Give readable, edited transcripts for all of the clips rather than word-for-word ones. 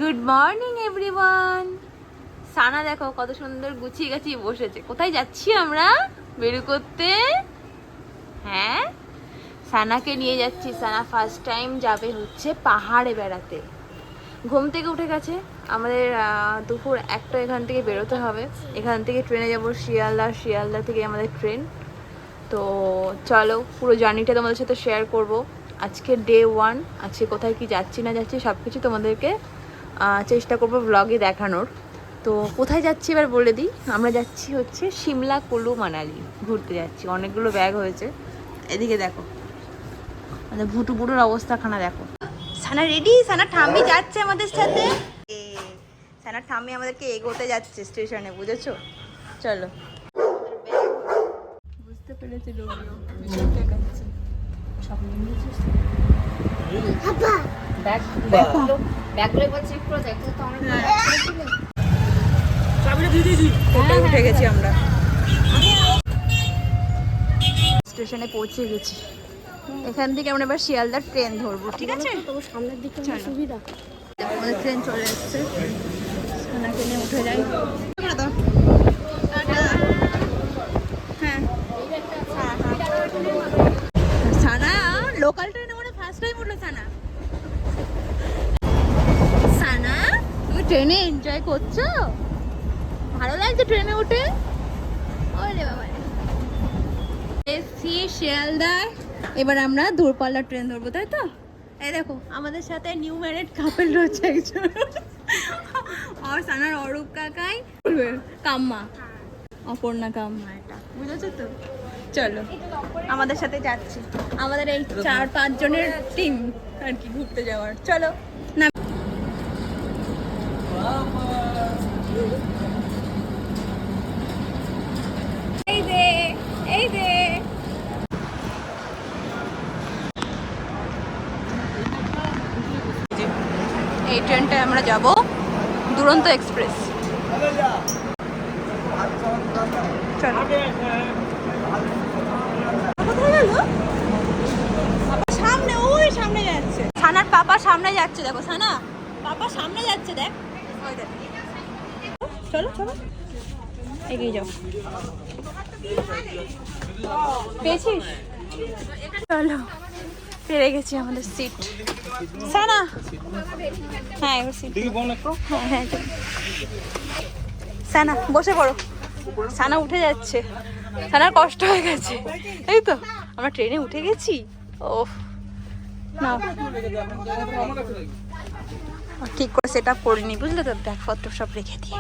Good morning everyone. সানা দেখো কত সুন্দর গুছিয়ে গাছিয়ে বসেছে। কোথায় যাচ্ছি আমরা? বেরু করতে। হ্যাঁ, সানাকে নিয়ে যাচ্ছি। সানা ফার্স্ট টাইম যাবে হচ্ছে পাহাড়ে বেড়াতে। ঘুম থেকে উঠে গেছে। আমাদের দুপুর একটা এখান থেকে বেরোতে হবে। এখান থেকে ট্রেনে যাবো শিয়ালদা, শিয়ালদা থেকে আমাদের ট্রেন। তো চলো পুরো জার্নিটা তোমাদের সাথে শেয়ার করব। আজকে ডে 1, আজকে কোথায় কি যাচ্ছি না যাচ্ছি সব কিছু তোমাদেরকে চেষ্টা করবো ব্লগে দেখানোর। তো কোথায় যাচ্ছি এবার বলে দিই। আমরা যাচ্ছি হচ্ছে সিমলা, কুলু, মানালি ঘুরতে যাচ্ছি। অনেকগুলো ব্যাগ হয়েছে। এদিকে দেখো মানে ভুটু ভুটুর অবস্থাখানা দেখো। সানা রেডি? সানা ঠাম্মি যাচ্ছে আমাদের সাথে। সানা ঠাম্মি আমাদেরকে এগোতে যাচ্ছে স্টেশনে, বুঝেছো? চলো। বুঝতে পেরেছি লোকগুলো ভীষণ দেখাচ্ছে। সব নিয়েছিস? ব্যাগগুলো এবার চেক করে দেখো তো। আমরা চাবিটা দিয়ে দিয়েছি। উঠে গেছি আমরা। স্টেশনে পৌঁছে গেছি। এখান থেকে আমরা এবার শিয়ালদার ট্রেন ধরবো, ঠিক আছে? সামনের দিকে সুবিধা। আমাদের ট্রেন চলে এসছে। সানাকে নিয়ে উঠে যাই। হ্যাঁ, সানা লোকাল ট্রেনে মানে ফার্স্ট টাইম উঠলো। সানা সানা তুমি ট্রেনে এনজয় করছো? ভালো লাগছে ট্রেনে উঠে? ওরে বাবা, এসছি শিয়ালদায়। এবার আমরা দূরপাল্লার ট্রেন ধরবো, তাই তো? এই দেখো আমাদের সাথে নিউ ম্যারেড কাপল রয়েছে একজন। আর সানার অরূপ কাকাই, কাম্মা, অপর্ণা কাম্মা, এটা বুঝেছো তো? চলো আমাদের সাথে যাচ্ছি। আমাদের এই 4-5 জনের টিম আর কি ঘুরতে যাওয়ার। চলো না। এই দে, এই দে। এই ট্রেনটায় আমরা যাব দুরন্ত এক্সপ্রেস। চলো। কোথায় গেল? পাপা সামনে, ওই সামনে যাচ্ছে। সানার পাপা সামনে যাচ্ছে, দেখো সানা পাপা সামনে যাচ্ছে, দেখ ওই দেখ। চলো চলো এগিয়ে যাও। পেয়েছিস? চলো পেরে গেছি আমাদের সিট। সানা হ্যাঁ এবার সিট। হ্যাঁ হ্যাঁ সানা বসে পড়ো। সানা উঠে যাচ্ছে। সানার কষ্ট হয়ে গেছে। এই তো আমরা ট্রেনে উঠে গেছি। ওহ না, ঠিক করে সেট আপ করিনি, বুঝলে তো? ব্যাগপত্র সব রেখে দিয়ে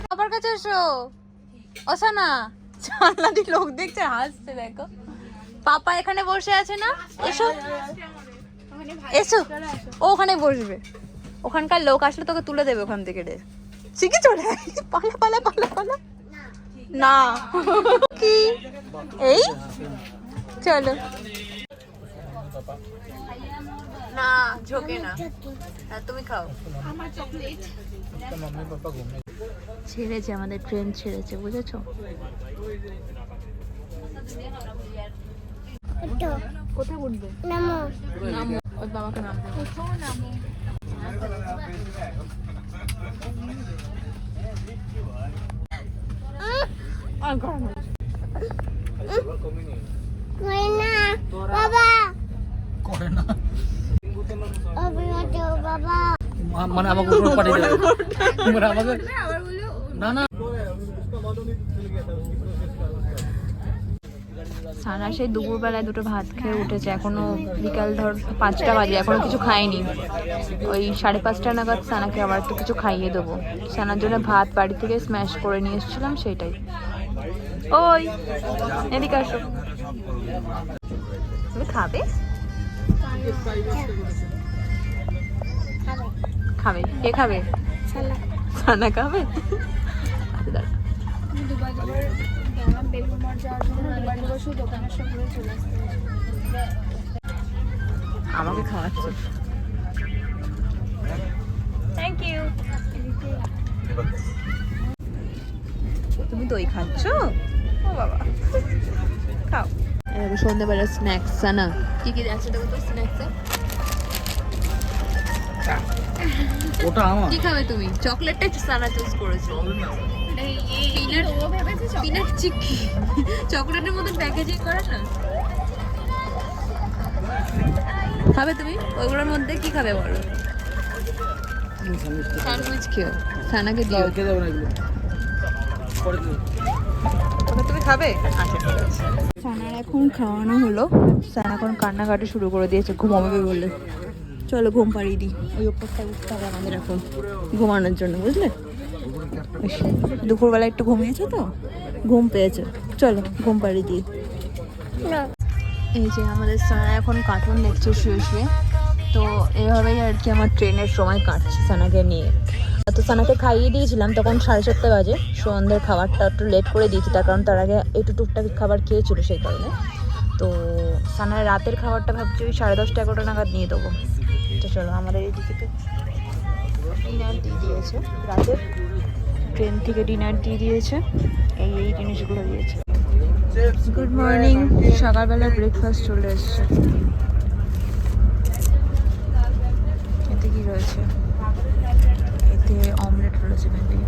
বাবার কাছে এসো। ও সানা, জানলা দিয়ে লোক দেখছে, হাসছে দেখো। পাপা এখানে বসে আছে না? এসো এসো, ও ওখানে বসবে। ওখানকার লোক আসলে তোকে তুলে দেবে ওখান থেকে রে। শিখে চলে পালা পালা পালা পালা। না কি এই চলো না, ঝোঁকে না। তুমি খাও। ছেড়েছে আমাদের ট্রেন, ছেড়েছে, বুঝেছো? কোথায় উঠবে? নামো নামো, ওই বাবাকে নামো। কোথাও নামো। মানে আমাকে উপর পাঠিয়ে দেবে মানে আমাকে না না। সানা সেই দুপুরবেলায় দুটো ভাত খেয়ে উঠেছে। এখনো বিকাল ধর 5টা বাজে, এখনো কিছু খাইনি। ওই 5:30 নাগাদ সানাকে আবার একটু কিছু খাইয়ে দেবো। সানার জন্য ভাত বাড়ি থেকে স্ম্যাশ করে নিয়ে এসেছিলাম, সেটাই। ওই এদিকে আসো। তুমি খাবে? খাবে? কে খাবে? সানা খাবে। আচ্ছা দাঁড়া। আমাকে খাওয়াচ্ছে। Thank you. তুমি দই খাচ্ছ? ও বাবা, খাও। সন্ধ্যাবেলা স্ন্যাক্স। সানা কি কি আছে দেখো তো স্ন্যাক্সে। ওটা আমার কি খাবে তুমি? চকলেটটা সানা চুজ করেছো। পিনাট চিক্কি চকলেটের মতো প্যাকেজিং করা না। খাবে তুমি? ওইগুলোর মধ্যে কি খাবে বলো? স্যান্ডউইচ খেও, সানাকে দিও। খেতে যাবো না এগুলো পরে দিও। ওটা তুমি খাবে? আচ্ছা ঠিক আছে। সানার এখন খাওয়ানো হলো। সানা এখন কান্নাকাটি শুরু করে দিয়েছে ঘুমাবে বলে। চলো ঘুম পাড়িয়ে দিই। ওই ওপরটা উঠতে হবে আমাদের এখন ঘুমানোর জন্য, বুঝলে? বেশ, দুপুরবেলা একটু ঘুমিয়েছো তো, ঘুম পেয়েছে। চলো ঘুম পাড়িয়ে দিই। এই যে আমাদের সানা এখন কার্টুন দেখছে শুয়ে শুয়ে। তো এভাবেই আর কি আমার ট্রেনের সময় কাটছে সানাকে নিয়ে। তো সানাকে খাইয়ে দিয়েছিলাম, তখন 7:30 বাজে। সন্ধ্যের খাবারটা একটু লেট করে দিয়েছি, তার কারণ তার আগে একটু টুকটাক খাবার খেয়েছিল সেই কারণে। তো সানার রাতের খাবারটা ভাবছি ওই 10:30-11টা নাগাদ নিয়ে দেবো। তো চলো, আমাদের এইদিকে তো ডিনার দিয়ে দিয়েছে, রাতের ট্রেন থেকে ডিনার দিয়ে দিয়েছে। এই জিনিসগুলো দিয়েছে। গুড মর্নিং, সকালবেলার ব্রেকফাস্ট চলে এসছে। এতে কি রয়েছে? এতে অমলেট রয়েছে মেবি।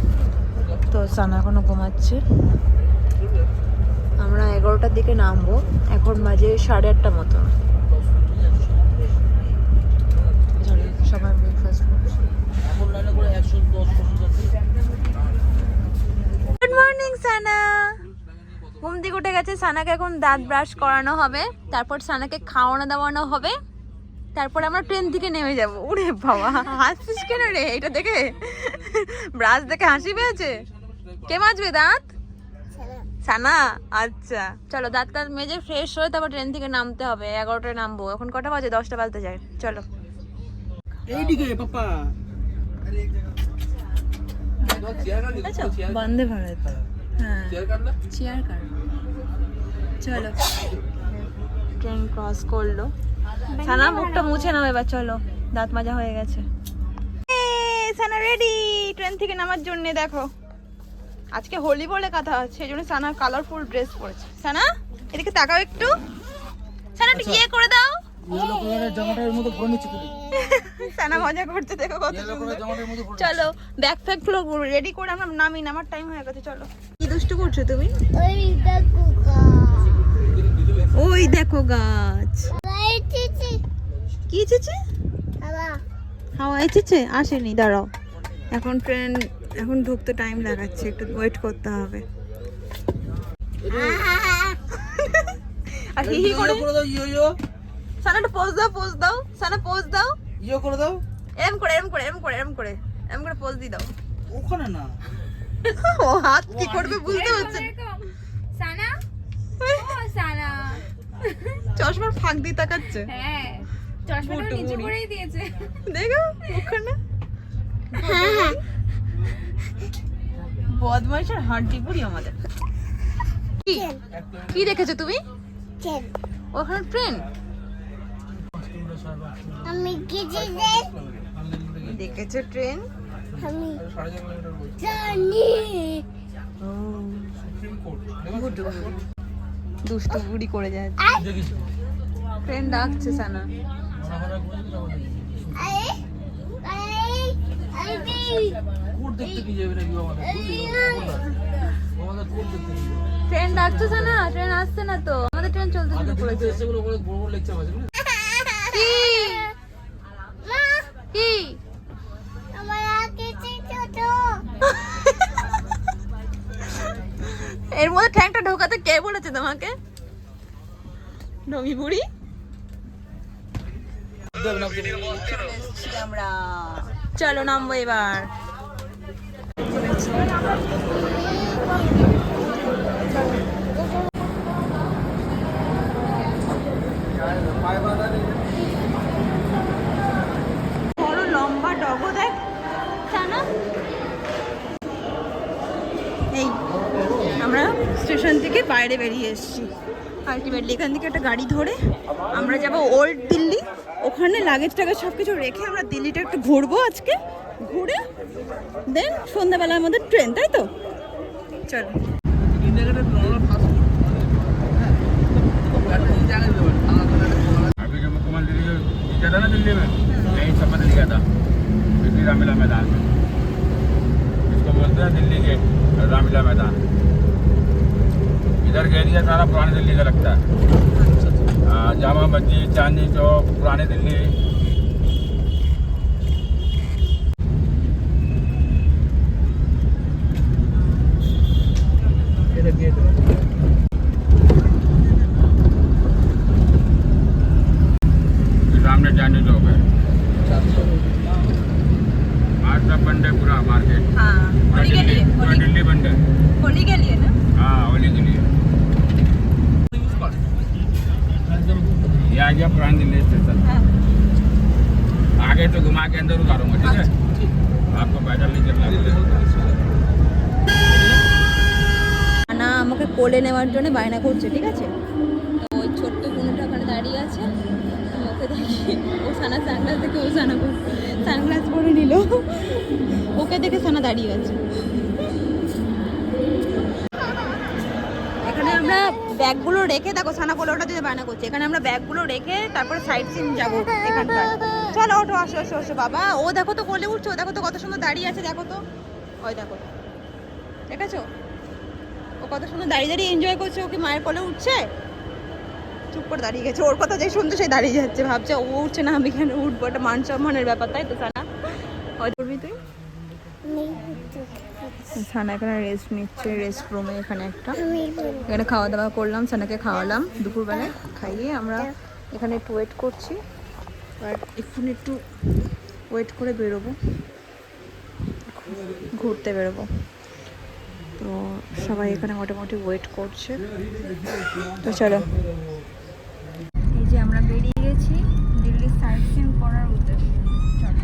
তো সানা এখনো ঘুমাচ্ছে। আমরা 11টার দিকে নামবো, এখন বাজে 8:30 মতো। সবাই ব্রেকফাস্ট করছে। গুড মর্নিং সানা। ঘুম থেকে উঠে গেছে। সানাকে এখন দাঁত ব্রাশ করানো হবে, তারপর সানাকে খাওয়ানো দাওয়ানো হবে, তারপর আমরা ট্রেন থেকে নেমে যাবো। ওরে বাবা, হাসছিস কেন রে? এটা দেখে, ব্রাশ দেখে হাসি পেয়েছে? কে মাজবে দাঁত? সানা। আচ্ছা চলো, দাঁত টাত মেজে ফ্রেশ হয়ে তারপর ট্রেন থেকে নামতে হবে। 11টায় নামবো। এখন কটা বাজে? 10টা বাজতে যায়। চলো। এইদিকে পাপা। আচ্ছা, বন্দে ভারত। হ্যাঁ, চেয়ার কার। চলো, ট্রেন ক্রস করলো। সানা মুখটা মুছে নাও এবার। চলো, দাঁত মাজা হয়ে গেছে। সানা রেডি ট্রেন থেকে নামার জন্য। দেখো, আজকে হোলি বলে কথা, সেই জন্য সানা কালারফুল ড্রেস পরেছে। সানা এদিকে তাকাও একটু। সানা একটু ইয়ে করে দাও। ইয়েলো কালারের জামাটার মধ্যে পরে নিচ্ছি তুমি। সানা মজা করছে, দেখো কত ইয়েলো সুন্দর। কালারের জামাটার মধ্যে পরে। চলো, ব্যাগ ফ্যাগ গুলো রেডি করে আমরা নামি। নামার টাইম হয়ে গেছে। চলো। কি দুষ্টু করছো তুমি? ওই দেখো গাছ। কি এসেছে? হাওয়া এসেছে? আসেনি, দাঁড়াও। এখন ট্রেন এখন ঢুকতে টাইম লাগাচ্ছে, একটু ওয়েট করতে হবে। আর হি হি করে দাও ইয়ো ইয়ো। সানা একটু পোজ দাও, পোজ দাও। সানা পোজ দাও। ইয়ো করে দাও। এরম করে এরম করে এরম করে এরম করে এরম করে পোজ দিয়ে দাও। ওখানে না। ও হাত কি করবে বুঝতে পারছে না। সানা, ও সানা। চশমার ফাঁক দিয়ে তাকাচ্ছে। হ্যাঁ, চশমাটা বুটু নিচে বুড়ি। করেই দিয়েছে। দেখো ওখানে বদমাইশের হাড্ডি পুরি আমাদের। কি কি দেখেছো তুমি? ট্রেন। ওখানে ট্রেন আমি গেছি দেখেছো? ট্রেন আমি জানি। দুষ্টু বুড়ি করে যাচ্ছে। ট্রেন ডাকছে সানা। আই আই আই কোড দেখতে কি যাবে নাকি আমাদের? আমাদের কোড দেখতে কি যাবে? ট্রেন ডাকছে সানা। ট্রেন আসছে না তো, আমাদের ট্রেন চলতে শুরু করেছে। এসেগুলো বড় বড় লেকচার আছে বুঝলি? কি মা, কি আমার গেছি ছোট। এর মধ্যে ট্যাঙ্কটা ঢোকাতে কে বলেছে তোমাকে? নমি বুড়ি। আমরা চলো নামবো এবার। বড় লম্বা ডগো দেখ জানা। এই আমরা স্টেশন থেকে বাইরে বেরিয়ে এসেছি। আলটিমেটলি এখান থেকে একটা গাড়ি ধরে আমরা যাব ওল্ড দিল্লি। ওখানে লাগেজ টাগেজ সব কিছু রেখে আমরা দিল্লিটা একটু ঘুরবো আজকে। ঘুরে দেন সন্ধ্যাবেলা আমাদের ট্রেন, তাই তো? চলো। अभी जो मुख्यमंत्री जो जीता था ना दिल्ली में, यही शपथ लिया था। इसी रामलीला मैदान में। इसको बोलते हैं दिल्ली गेट, रामलीला मैदान। इधर का एरिया सारा पुरानी दिल्ली का लगता है। जामा मस्जिद, चांदनी चौक, पुरानी दिल्ली। सामने चांदनी चौक है। आज सब बंद है पूरा मार्केट। हाँ होली के लिए, पूरा दिल्ली बंद है। होली के लिए ना। हाँ होली के लिए। ये आ गया पुरानी दिल्ली स्टेशन। हाँ। आगे तो घुमा के अंदर उतारूंगा, ठीक है? आपको पैदल नहीं चलना पड़ेगा। না আমাকে কোলে নেওয়ার জন্য বায়না করছে, ঠিক আছে? তো ওই ছোট্ট বোনটা ওখানে দাঁড়িয়ে আছে, আমি ওকে দেখি, ও সানা সানগ্লাস দেখে ও সানগ্লাস পরে নিল, ওকে দেখে সানা দাঁড়িয়ে আছে। এখানে আমরা ব্যাগগুলো রেখে, দেখো সানা কোলে ওটা দিতে বায়না করছে, এখানে আমরা ব্যাগগুলো রেখে তারপরে সাইড সিন যাবো এখানকার। চলো ওঠো, আসো আসো আসো বাবা। ও দেখো তো কোলে উঠছো, দেখো তো কত সুন্দর দাঁড়িয়ে আছে, দেখো তো ওই দেখো, দেখেছো ও কত সুন্দর দাঁড়িয়ে দাঁড়িয়ে এনজয় করছে। ওকে মায়ের কোলে উঠছে, চুপ করে দাঁড়িয়ে গেছে। ওর কথা যে শুনতে সে দাঁড়িয়ে যাচ্ছে, ভাবছে ও উঠছে না আমি কেন উঠবো, এটা মান সম্মানের ব্যাপার, তাই তো সানা? করবি তুই? সানা এখানে রেস্ট নিচ্ছে, রেস্ট রুমে এখানে একটা। এখানে খাওয়া দাওয়া করলাম, সানাকে খাওয়ালাম দুপুরবেলায়, খাইয়ে আমরা এখানে একটু ওয়েট করছি। আর এখন একটু ওয়েট করে বেরোবো, ঘুরতে বেরোবো। তো সবাই এখানে মোটামুটি ওয়েট করছে। তো চলো, এই যে আমরা বেরিয়ে গেছি দিল্লি সাইট সিন করার উদ্দেশ্যে। চলো।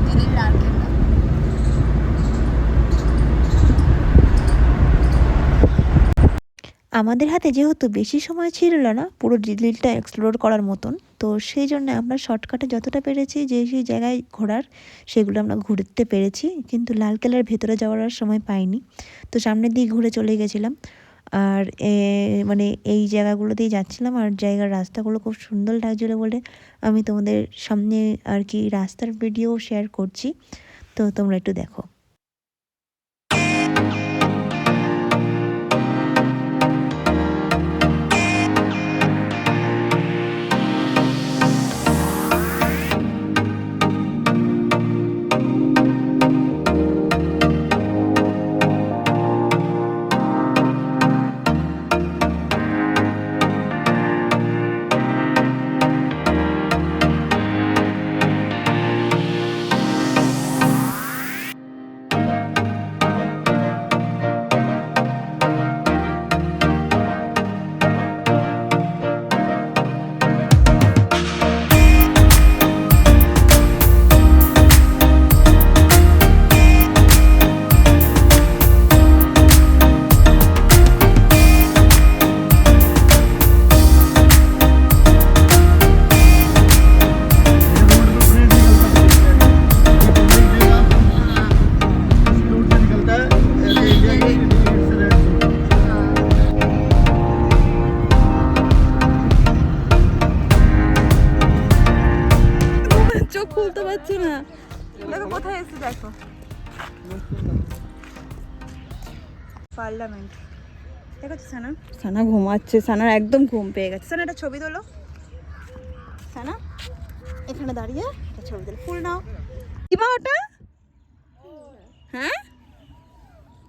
দিল্লির লাল কেল্লা। আমাদের হাতে যেহেতু বেশি সময় ছিল না পুরো দিল্লিটা এক্সপ্লোর করার মতন, তো সেই জন্য আমরা শর্টকাটে যতটা পেরেছি যে সেই জায়গায় ঘোরার সেগুলো আমরা ঘুরতে পেরেছি, কিন্তু লালকেল্লার ভেতরে যাওয়ার আর সময় পাইনি। তো সামনের দিকে ঘুরে চলে গেছিলাম, আর মানে এই জায়গাগুলোতেই যাচ্ছিলাম, আর জায়গার রাস্তাগুলো খুব সুন্দর লাগছিলো বলে আমি তোমাদের সামনে আর কি রাস্তার ভিডিও শেয়ার করছি, তো তোমরা একটু দেখো। খুলতে পারছি না, দেখো কোথায় এসে, দেখো পার্লামেন্ট। দেখো সানা, সানা ঘুমাচ্ছে, সানার একদম ঘুম পেয়ে গেছে। সানা একটা ছবি তোলো, সানা এখানে দাঁড়িয়ে একটা ছবি তোলো, ফুল নাও। কি মা ওটা? হ্যাঁ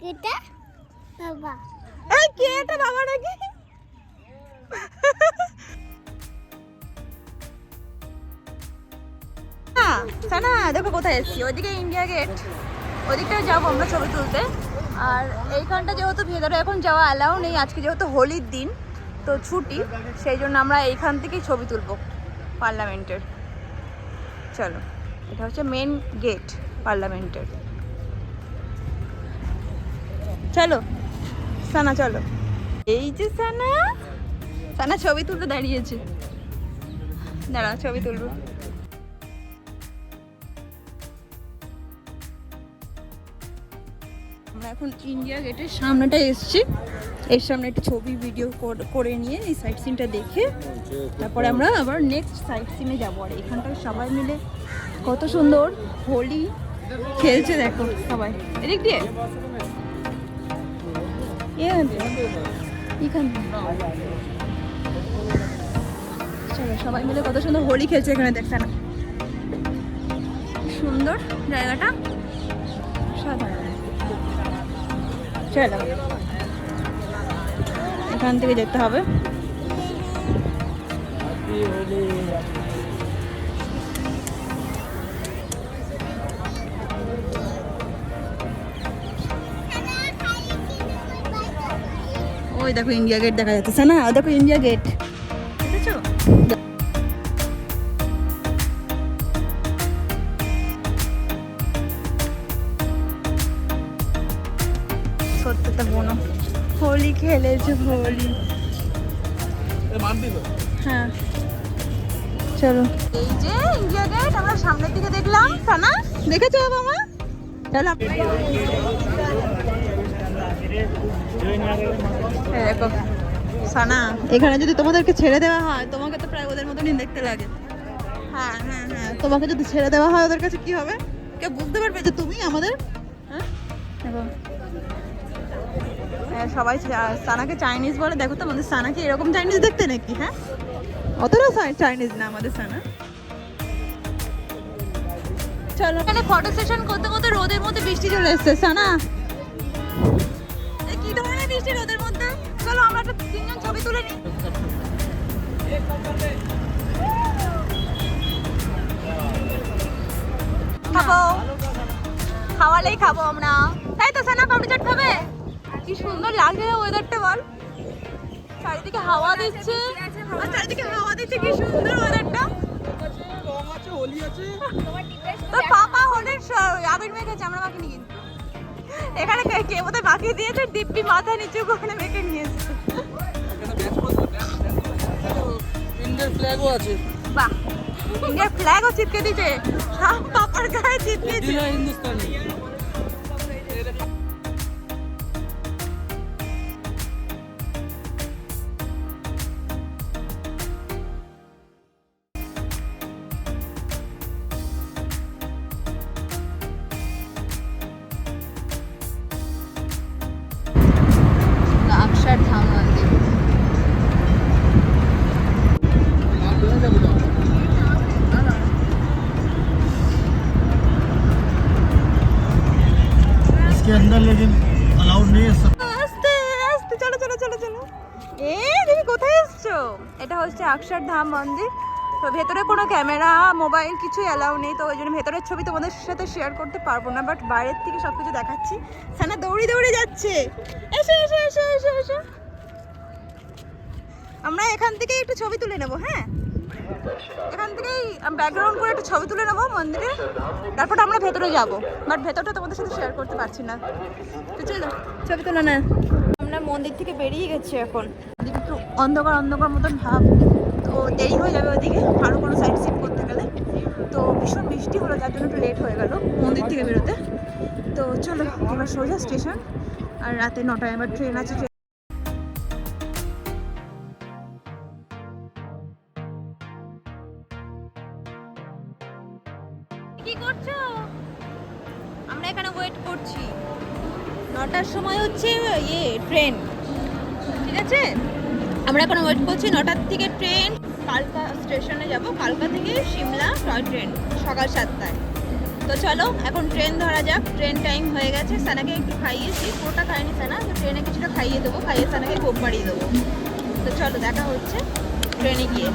এটা বাবা, এই কে এটা বাবা নাকি? সানা দেখো কোথায় এসেছি, ওইদিকে ইন্ডিয়া গেট, ওইদিকটাও যাবো আমরা ছবি তুলতে। আর এইখানটা যেহেতু ভেতরে এখন যাওয়া অ্যালাউ নেই, আজকে যেহেতু হোলির দিন তো ছুটি, সেই জন্য আমরা এইখান থেকেই ছবি তুলবো পার্লামেন্টের। চলো, এটা হচ্ছে মেন গেট পার্লামেন্টের। চলো সানা চলো। এই যে সানা, সানা ছবি তুলতে দাঁড়িয়েছে, দাঁড়া ছবি তুলবো। আমরা আমরা এখন ইন্ডিয়া গেটের সামনেটা এসেছি। এর সামনে একটু ছবি ভিডিও করে নিয়ে এই সাইট সিনটা দেখে তারপরে আমরা আবার নেক্সট সাইট সিনে যাবো। আর এখানটায় সবাই মিলে কত সুন্দর হোলি খেলছে দেখো সবাই। এদিক দিয়ে এখান চলো সবাই মিলে কত সুন্দর হোলি খেলছে এখানে দেখছে না, সুন্দর জায়গাটা সাধারণ। চলো এখান থেকে যেতে হবে। ওই দেখো ইন্ডিয়া গেট দেখা যাচ্ছে না, দেখো ইন্ডিয়া গেট দেখেছো? সত্যি বোনো হোলি খেলেছে, হোলি। হ্যাঁ চলো, এই যে ইন্ডিয়া গেট আমরা সামনের দিকে দেখলাম। সানা দেখেছো বাবা? চলো দেখো সানা, এখানে যদি তোমাদেরকে ছেড়ে দেওয়া হয়, তোমাকে তো প্রায় ওদের মতনই দেখতে লাগে। হ্যাঁ হ্যাঁ হ্যাঁ, তোমাকে যদি ছেড়ে দেওয়া হয় ওদের কাছে কি হবে? কেউ বুঝতে পারবে যে তুমি আমাদের? হ্যাঁ দেখো সবাই সানাকে চাইনিজ বলে। দেখো তো আমাদের সানাকে এরকম চাইনিজ দেখতে নাকি? হ্যাঁ অতটা চাইনিজ না আমাদের সানা। চলো এখানে ফটো সেশন করতে করতে রোদের মধ্যে বৃষ্টি চলে এসছে। সানা কি ধরনের বৃষ্টি রোদের মধ্যে? চলো আমরা একটা 3জন ছবি তুলে নিই। খাবো, খাওয়ালেই খাবো আমরা, তাই তো? সানা পাপড়ি চাট খাবে? কি সুন্দর লাগছে ওয়েদারটা বল, চারিদিকে হাওয়া দিচ্ছে আর চারিদিকে হাওয়া দিচ্ছে, কি সুন্দর ওয়েদারটা। তো পাপা হোলির আবির মেখেছে, আমরা মাখিনি কিন্তু। এখানে কে বোধহয় মাখিয়ে দিয়েছে, দিব্যি মাথা নিচু করে মেখে নিয়েছে। ইন্ডিয়ার ফ্ল্যাগও আছে। বাহ, ইন্ডিয়ার ফ্ল্যাগও চিপকে দিয়েছে, সব পাপার গায়ে চিপকেছে। হিন্দুস্তানি अक्षर धाम मंदिर। इसके अंदर लेकिन अलाउड नहीं है सब। আস্তে আস্তে চলো চলো চলো চলো। দেখি কোথায় এসছো? এটা হচ্ছে অক্ষর ধাম মন্দির। তো ভেতরে কোনো ক্যামেরা মোবাইল কিছুই অ্যালাউ নেই, তো ওই জন্য ভেতরের ছবি তোমাদের সাথে শেয়ার করতে পারবো না, বাট বাইরের থেকে সব কিছু দেখাচ্ছি। সানা দৌড়ে দৌড়ে যাচ্ছে, এসো এসো এসো এসো এসো। আমরা এখান থেকে একটু ছবি তুলে নেবো। হ্যাঁ এখান থেকেই ব্যাকগ্রাউন্ড করে একটু ছবি তুলে নেবো মন্দিরে, তারপর আমরা ভেতরে যাবো, বাট ভেতরটা তোমাদের সাথে শেয়ার করতে পারছি না। তো চলো ছবি তুলে না। আমরা মন্দির থেকে বেরিয়ে গেছি এখন, ওদিকে একটু অন্ধকার অন্ধকার মতন ভাব, তো দেরি হয়ে যাবে ওদিকে আরও কোনো সাইট সিন করতে গেলে। তো ভীষণ বৃষ্টি হলো, যার জন্য একটু লেট হয়ে গেল মন্দির থেকে বেরোতে। তো চলো এবার সোজা স্টেশন, আর রাতে 9টায় আবার ট্রেন আছে। কি করছো? আমরা এখানে ওয়েট করছি, 9টার সময় হচ্ছে ট্রেন, ঠিক আছে? আমরা এখন ওয়েট করছি 9টার থেকে ট্রেন। কালকা স্টেশনে যাব, কালকা থেকে সিমলা টয় ট্রেন সকাল 7টায়। তো চলো এখন ট্রেন ধরা যাক, ট্রেন টাইম হয়ে গেছে। সানাকে একটু খাইয়েছি, পুরোটা খাইনি সানা, তো ট্রেনে কিছুটা খাইয়ে দেবো, খাইয়ে সানাকে কোপ বাড়িয়ে দেবো। তো চলো দেখা হচ্ছে ট্রেনে গিয়ে।